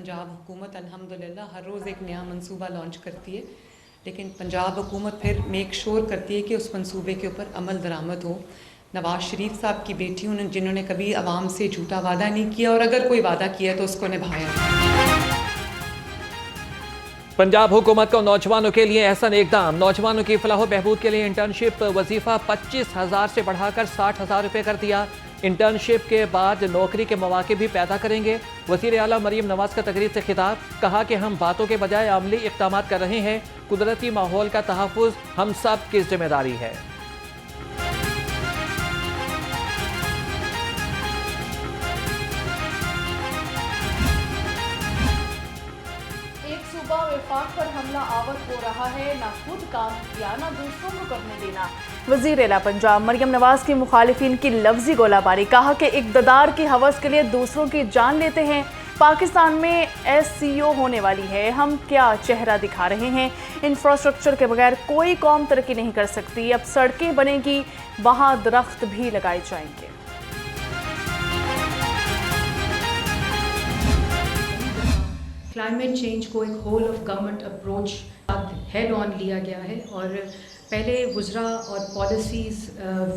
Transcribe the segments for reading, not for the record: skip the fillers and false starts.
पंजाब हुकूमत अल्हम्दुलिल्लाह हर रोज़ एक नया मंसूबा लॉन्च करती है, लेकिन पंजाब हुकूमत फिर मेक श्योर करती है कि उस मंसूबे के ऊपर अमल दरामद हो। नवाज़ शरीफ साहब की बेटी जिन्होंने कभी आवाम से झूठा वादा नहीं किया और अगर कोई वादा किया तो उसको निभाया। पंजाब हुकूमत को नौजवानों के लिए एहसन इकदाम। नौजवानों की फलाह बहबूद के लिए इंटर्नशिप वजीफा 25,000 से बढ़ाकर 60,000 रुपये कर दिया। इंटर्नशिप के बाद नौकरी के मौके भी पैदा करेंगे। वज़ीर आला मरियम नवाज का तकरीर से खिताब, कहा कि हम बातों के बजाय अमली इक़दाम कर रहे हैं। कुदरती माहौल का तहफ़्फ़ुज़ हम सब की जिम्मेदारी है। वफाक पर हमला आवर हो रहा है, ना खुद काम किया ना दूसरों को करने देना। वज़ीर आला पंजाब मरियम नवाज की मुखालिफिन की लफ्जी गोलाबारी, कहा कि इक़्तिदार की हवस के लिए दूसरों की जान लेते हैं। पाकिस्तान में SCO होने वाली है, हम क्या चेहरा दिखा रहे हैं। इंफ्रास्ट्रक्चर के बगैर कोई कौम तरक्की नहीं कर सकती। अब सड़कें बनेगी, वहाँ दरख्त भी लगाए जाएंगे। क्लाइमेट चेंज को एक whole of government approach head on लिया गया है और पहले वुज़रा और पॉलिसीज़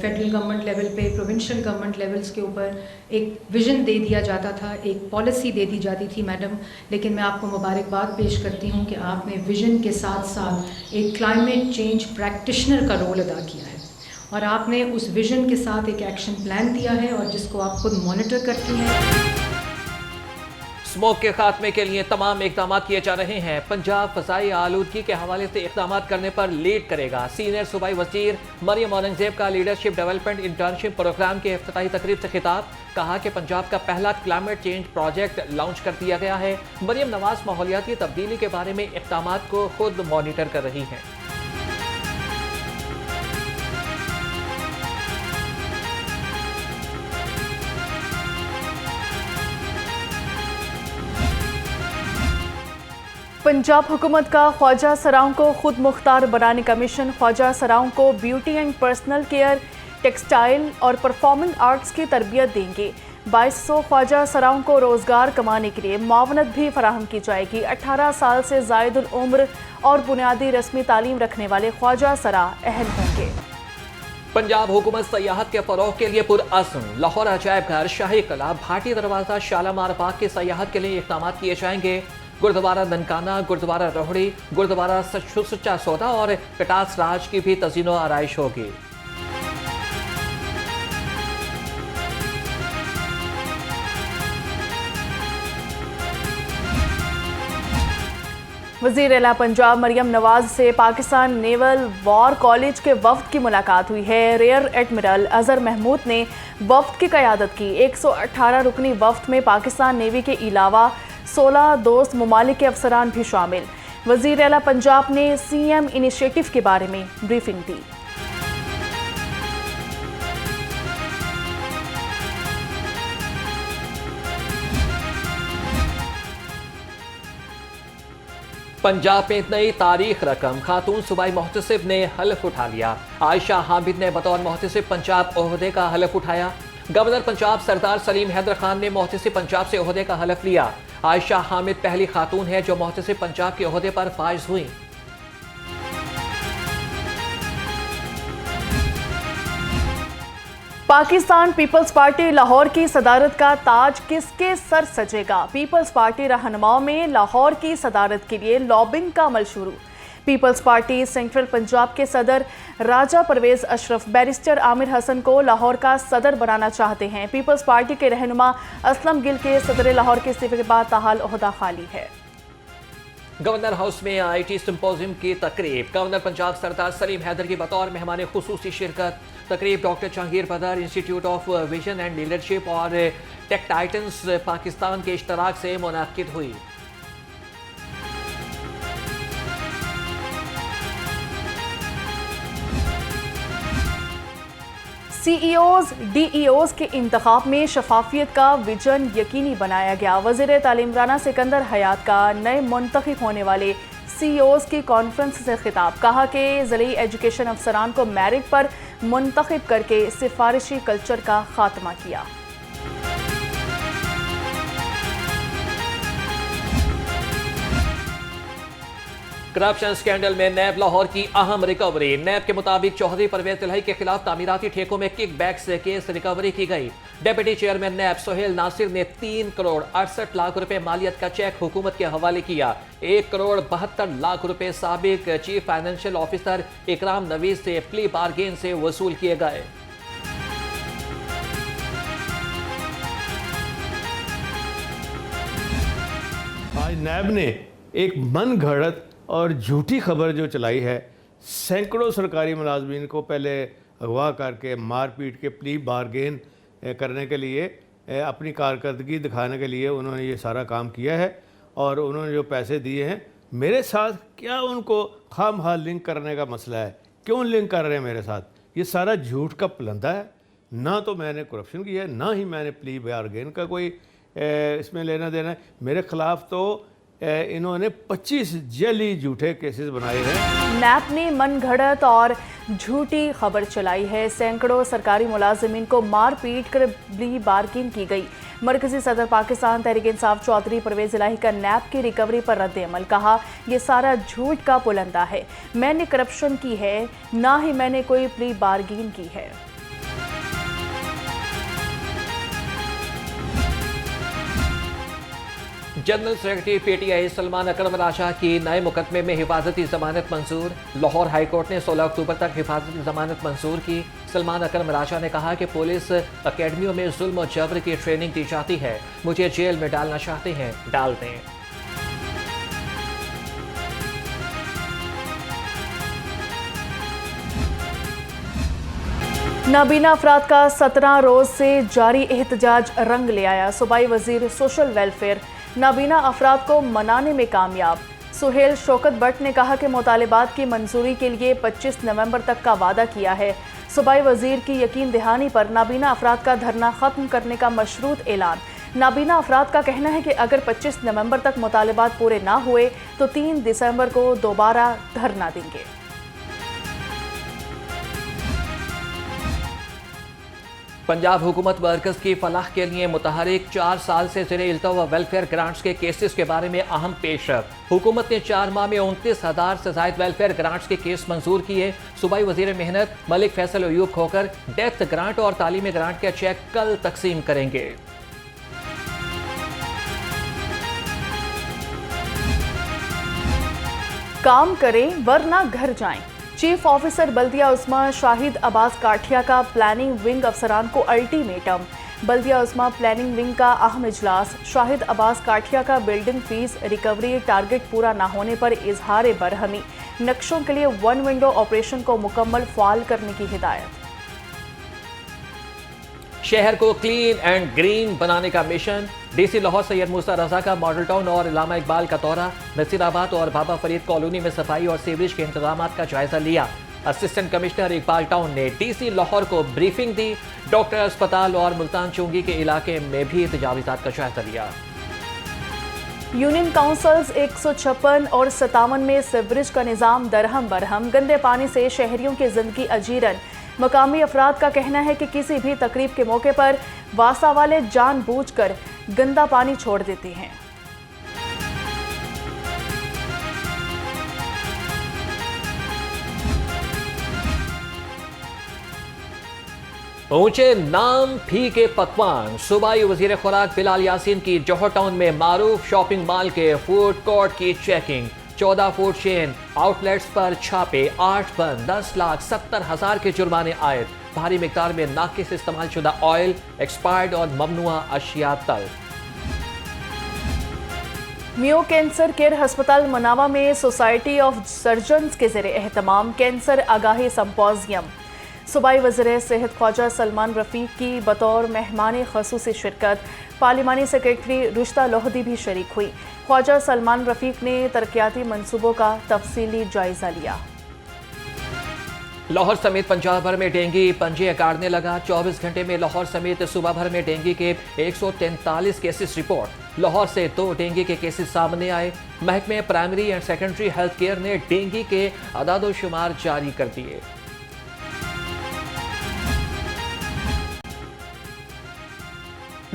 फेडरल गवर्नमेंट लेवल पे, प्रोविंशियल गवर्नमेंट लेवल्स के ऊपर एक विज़न दे दिया जाता था, एक पॉलिसी दे दी जाती थी मैडम। लेकिन मैं आपको मुबारकबाद पेश करती हूँ कि आपने विज़न के साथ साथ एक क्लाइमेट चेंज प्रैक्टिशनर का रोल अदा किया है और आपने उस विज़न के साथ एक एक्शन प्लान दिया है और जिसको आप खुद मॉनिटर करती हैं। स्मोक के खात्मे के लिए तमाम इकदाम किए जा रहे हैं। पंजाब फ़ज़ाई आलूदगी के हवाले से इकदाम करने पर लीड करेगा। सीनियर सूबाई वज़ीर मरियम औरंगज़ेब का लीडरशिप डेवलपमेंट इंटर्नशिप प्रोग्राम के इफ्तिताही तकरीब से खिताब, कहा कि पंजाब का पहला क्लाइमेट चेंज प्रोजेक्ट लॉन्च कर दिया गया है। मरियम नवाज माहौलियाती तब्दीली के बारे में इकदाम को खुद मॉनिटर कर रही हैं। पंजाब हुकूमत का ख्वाजा सराओं को खुद मुख्तार बनाने का मिशन। ख्वाजा सराओं को beauty and personal care, textile और परफॉर्मिंग आर्ट्स की तरबियत देंगे। 2200 ख्वाजा सराओं को रोज़गार कमाने के लिए मुआवनत भी फराहम की जाएगी। 18 साल से ज़ायद उम्र और बुनियादी रस्मी तालीम रखने वाले ख्वाजा सरा अहल होंगे। पंजाब हुकूमत सयाहत के फ़रोग़ के लिए पुरअज़्म। लाहौर अजायब घर, शाही कला, भाटी दरवाज़ा, शालामार बाग की सयाहत के लिए इक़दाम किए जाएंगे। गुरुद्वारा ननकाना, गुरुद्वारा रोहड़ी, गुरुद्वारा सच्चा सौदा और कटास राज की भी तज़ीनो आराइश होगी। वज़ीर आला पंजाब मरियम नवाज से पाकिस्तान नेवल वॉर कॉलेज के वफ्द की मुलाकात हुई है। रेयर एडमिरल अजहर महमूद ने वफ्द की क़यादत की। 118 रुकनी वफ्द में पाकिस्तान नेवी के अलावा 16 दोस्त ममालिक के अफसरान भी शामिल। वज़ीर आला पंजाब ने CM इनिशिएटिव के बारे में ब्रीफिंग दी। पंजाब में नई तारीख रकम, खातून सूबाई मोहतसिब ने हल्फ उठा लिया। आयशा हामिद ने बतौर मोहतसिब पंजाब ओहदे का हल्फ उठाया। गवर्नर पंजाब सरदार सलीम हैदर खान ने मोहतसिब पंजाब से ओहदे का हल्फ लिया। आयशा हामिद पहली खातून है जो मोहतसिब पंजाब के ओहदे पर फाइज हुई। पाकिस्तान पीपल्स पार्टी लाहौर की सदारत का ताज किसके सर सजेगा। पीपल्स पार्टी रहनुमाओं में लाहौर की सदारत के लिए लॉबिंग का अमल शुरू। पीपल्स पार्टी सेंट्रल पंजाब के सदर राजा परवेज अशरफ बैरिस्टर आमिर हसन को लाहौर का सदर बनाना चाहते हैं। पीपल्स पार्टी के रहनुमा असलम गिल के सदर लाहौर के इस्तीफे के बाद ताहाल ओहदा खाली है। गवर्नर हाउस में IT सिंपोजियम की तकरीब, गवर्नर पंजाब सरदार सलीम हैदर की बतौर मेहमान खुसूसी शिरकत। तकरीब डॉक्टर जहांगीर बदर institute of vision and leadership और टेक टाइटन्स पाकिस्तान के इश्तराक से मुनाकिद हुई। CEOs, DEOs के इंतखाब में शफाफियत का विजन यकीनी बनाया गया। वज़ीर तालीम राना सिकंदर हयात का नए मुंतखब होने वाले CEOs की कॉन्फ्रेंस से खिताब, कहा कि ज़िली एजुकेशन अफसरान को मेरिट पर मुंतखब करके सिफारिशी कल्चर का खात्मा किया। करप्शन स्कैंडल में नैब लाहौर की अहम रिकवरी। नैब के मुताबिक चौधरी परवेज तिलहई के खिलाफ तामीराती ठेकों में किकबैक से केस रिकवरी की गई। डेप्यूटी चेयरमैन नैब सोहेल नासिर ने 3 करोड़ 68 लाख रुपए मालियत का चेक हुकूमत के हवाले किया। 1 करोड़ 72 लाख रुपए साबिक चीफ फाइनेंशियल ऑफिसर इकराम नवीज से प्ली बारगेन से वसूल किए गए। आज नैब ने एक मन घड़त और झूठी खबर जो चलाई है, सैकड़ों सरकारी मुलाजमीन को पहले अगवा करके मारपीट के प्ली बारगेन करने के लिए, अपनी कारकर्दगी दिखाने के लिए उन्होंने ये सारा काम किया है। और उन्होंने जो पैसे दिए हैं मेरे साथ, क्या उनको खामखा लिंक करने का मसला है? क्यों लिंक कर रहे हैं मेरे साथ? ये सारा झूठ का पलंदा है। ना तो मैंने करप्शन किया है, ना ही मैंने प्ली बारगेन का कोई इसमें लेना देना है। मेरे खिलाफ तो इन्होंने 25 जली झूठे केसेस बनाए हैं। नैब ने मन घड़त और झूठी खबर चलाई है। सैकड़ों सरकारी मुलाजिमीन को मार पीट कर प्ली बारगेन की गई। मरकजी सदर पाकिस्तान तहरीक इंसाफ चौधरी परवेज तिलहई का नैब की रिकवरी पर रद्द अमल। कहा, यह सारा झूठ का पुलंदा है। मैंने करप्शन की है, ना ही मैंने कोई प्ली बारगेन की है। जनरल सेक्रेटरी पीटीआई सलमान अकरम राजा की नए मुकदमे में हिफाजती जमानत मंजूर। लाहौर हाई कोर्ट ने 16 अक्टूबर तक हिफाजती जमानत मंजूर की। सलमान अकरम राजा ने कहा कि पुलिस अकेडमियों में जुल्म और जबर की ट्रेनिंग दी जाती है। मुझे जेल में डालना चाहते हैं, डाल दें। नाबीना अफराद का 17 रोज से जारी एहतजाज रंग ले आया। सूबाई वजीर सोशल वेलफेयर नाबीना अफराद को मनाने में कामयाब। सुहेल शौकत भट्ट ने कहा कि मुतालिबात की मंजूरी के लिए 25 नवंबर तक का वादा किया है। सूबाई वजीर की यकीन दहानी पर नाबीना अफराद का धरना खत्म करने का मशरूत ऐलान। नाबीना अफराद का कहना है कि अगर 25 नवंबर तक मुतालिबात पूरे ना हुए तो 3 दिसंबर को दोबारा धरना देंगे। पंजाब हुकूमत वर्कर्स की फलाह के लिए मुतहरिक 4 साल से ज़ेरे इल्तवा वेलफेयर ग्रांट्स के केसेस के बारे में अहम पेशरफ। हुकूमत ने 4 माह में 29,000 से ज़ायद वेलफेयर ग्रांट्स के केस मंजूर किए। सूबाई वजीर मेहनत मलिक फैसल अयूब खोकर डेथ ग्रांट और तालीमी ग्रांट के चेक कल तकसीम करेंगे। काम करें वरना घर जाएं। चीफ ऑफिसर बल्दिया उस्मा शाहिद अब्बास काठिया का प्लानिंग विंग अफसरान को अल्टीमेटम। बल्दिया उस्मा प्लानिंग विंग का अहम इजलास। शाहिद अब्बास काठिया का बिल्डिंग फीस रिकवरी टारगेट पूरा न होने पर इजहार बरहमी। नक्शों के लिए 1 विंडो ऑपरेशन को मुकम्मल फाल करने की हिदायत। शहर को क्लीन एंड ग्रीन बनाने का मिशन। डीसी लाहौर सैयद मूसा रजा का मॉडल टाउन और इलामा इकबाल का दौरा। नसीराबाद और बाबा फरीद कॉलोनी में सफाई और सीवरेज के इंतजाम का जायजा लिया। असिस्टेंट कमिश्नर इकबाल टाउन ने डीसी लाहौर को ब्रीफिंग दी। डॉक्टर अस्पताल और मुल्तान चुंगी के इलाके में भी तजावीज़ात का जायजा लिया। यूनियन काउंसिल्स 156 और 57 में सीवरेज का निज़ाम दरहम बरहम। गंदे पानी से शहरियों की जिंदगी अजीरन। मकामी अफराद का कहना है कि किसी भी तकरीब के मौके पर वासा वाले जानबूझकर गंदा पानी छोड़ देते हैं। ऊंचे नाम फीके पकवान। सूबाई वजीर खुराक बिलाल यासीन की जौहर टाउन में मारूफ शॉपिंग मॉल के फूड कोर्ट की चेकिंग। 14 फूड चेन आउटलेट्स पर छापे। 8 बंद। 10,70,000 के जुर्माने आयद। भारी मिकदार में नाकिस इस्तेमाल शुदा ऑयल, एक्सपायर्ड और ममनुआ अशिया तलब। मियो कैंसर केयर अस्पताल मनावा में सोसाइटी ऑफ सर्जन्स के ज़रिए एहतमाम कैंसर आगाही संपोजियम। सूबाई वज़ीर सेहत ख्वाजा सलमान रफ़ीक की बतौर मेहमान ख़ुसूसी शिरकत। पार्लिमानी सेक्रेटरी रुश्ता लोहदी भी शरीक हुई। ख्वाजा सलमान रफ़ीक ने तरक्याती मनसूबों का तफसीली जायजा लिया। लाहौर समेत पंजाब भर में डेंगू पंजे अकाड़ने लगा। 24 घंटे में लाहौर समेत सूबा भर में डेंगू के 143 केसेस रिपोर्ट। लाहौर से 2 डेंगू के केसेस सामने आए। महकमे primary and secondary health care ने डेंगू के अदादोशुमार जारी कर दिए।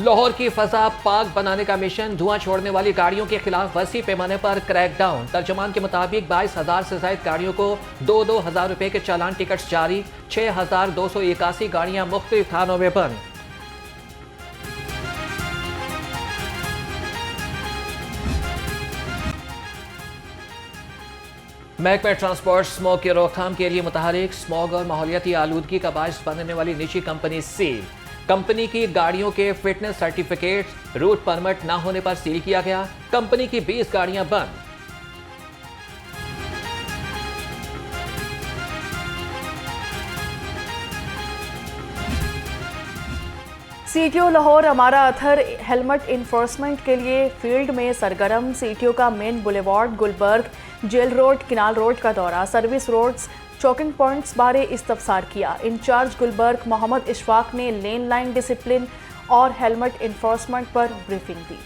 लाहौर की फजा पाक बनाने का मिशन, धुआं छोड़ने वाली गाड़ियों के खिलाफ वसी पैमाने पर क्रैकडाउन। तर्जमान के मुताबिक 22,000 से ज्यादा गाड़ियों को 2-2 हज़ार रुपए के चालान टिकट्स जारी। 6,281 गाड़ियां मुख्तलिफ थानों में बंद। महकमा ट्रांसपोर्ट स्मोक की रोकथाम के लिए मुतहरिक, स्मोक और माहौलियाती आलूदगी का बायस बनने वाली निजी कंपनी सील। कंपनी की गाड़ियों के फिटनेस सर्टिफिकेट, रूट परमिट न होने पर सील किया गया। कंपनी की 20 गाड़ियां बंद। सीटीओ लाहौर अमारा अथर हेलमेट इन्फोर्समेंट के लिए फील्ड में सरगर्म। सीटीओ का main boulevard, Gulberg, jail road, canal road का दौरा, सर्विस रोड्स, चौकिंग पॉइंट्स बारे इस्तफसार किया। इंचार्ज गुलबर्ग मोहम्मद इशफाक ने लेन लाइन डिसिप्लिन और हेलमेट इन्फोर्समेंट पर ब्रीफिंग दी।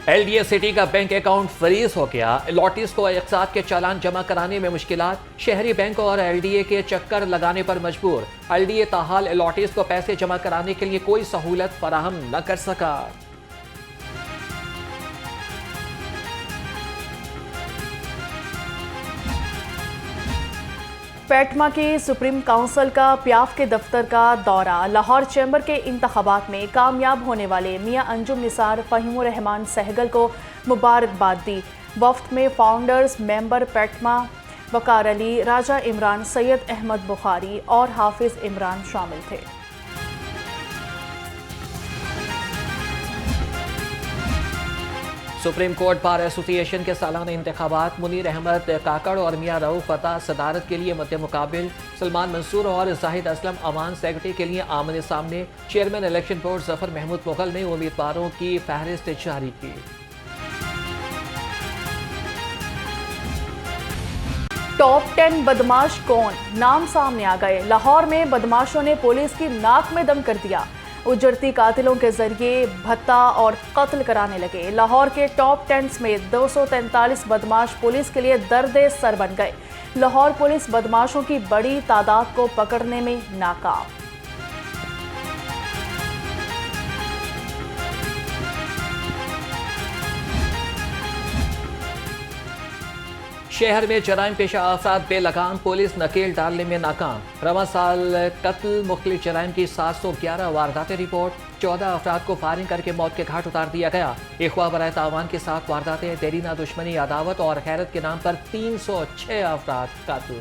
LDA सिटी का बैंक अकाउंट फ्रीज हो गया। लॉटीज को इक़साद के चालान जमा कराने में मुश्किलात। शहरी बैंक और LDA के चक्कर लगाने पर मजबूर। LDA ताहाल लॉटीज को पैसे जमा कराने के लिए कोई सहूलत फराहम न कर सका। पैटमा के सुप्रीम काउंसिल का प्याफ के दफ्तर का दौरा। लाहौर चैम्बर के इंतखाबात में कामयाब होने वाले मियां अंजुम निसार फ़हीमुर रहमान सहगल को मुबारकबाद दी। वफ्द में फाउंडर्स मेंबर पैटमा वकार अली, राजा इमरान, सैयद अहमद बुखारी और हाफिज इमरान शामिल थे। सुप्रीम कोर्ट बार एसोसिएशन के सालाना इंतखाबात, मुनीर अहमद काकड़ और मियां रऊफ फता सदारत के लिए मद्दे मुकाबिल। सलमान मंसूर और जाहिद असलम अवान सेक्रेटरी के लिए आमने सामने। Chairman election board Zafar Mahmood Mughal ने उम्मीदवारों की फहरिस्त जारी की। टॉप 10 बदमाश कौन, नाम सामने आ गए। लाहौर में बदमाशों ने पुलिस की नाक में दम कर दिया। उजरती कातिलों के जरिए भत्ता और कत्ल कराने लगे। लाहौर के टॉप 10 में 243 बदमाश पुलिस के लिए दर्द सर बन गए। लाहौर पुलिस बदमाशों की बड़ी तादाद को पकड़ने में नाकाम। शहर में जराइम पेशा अफराद बेलगाम, पुलिस नकेल डालने में नाकाम। रवा साल कत्ल मुख्तलिफ जराइम की 711 वारदातें रिपोर्ट। 14 अफराद को फायरिंग करके मौत के घाट उतार दिया गया। इख्वा बराए तावान के साथ वारदातें, देरीना दुश्मनी, अदावत और खैरत के नाम पर 306 अफराद कत्ल।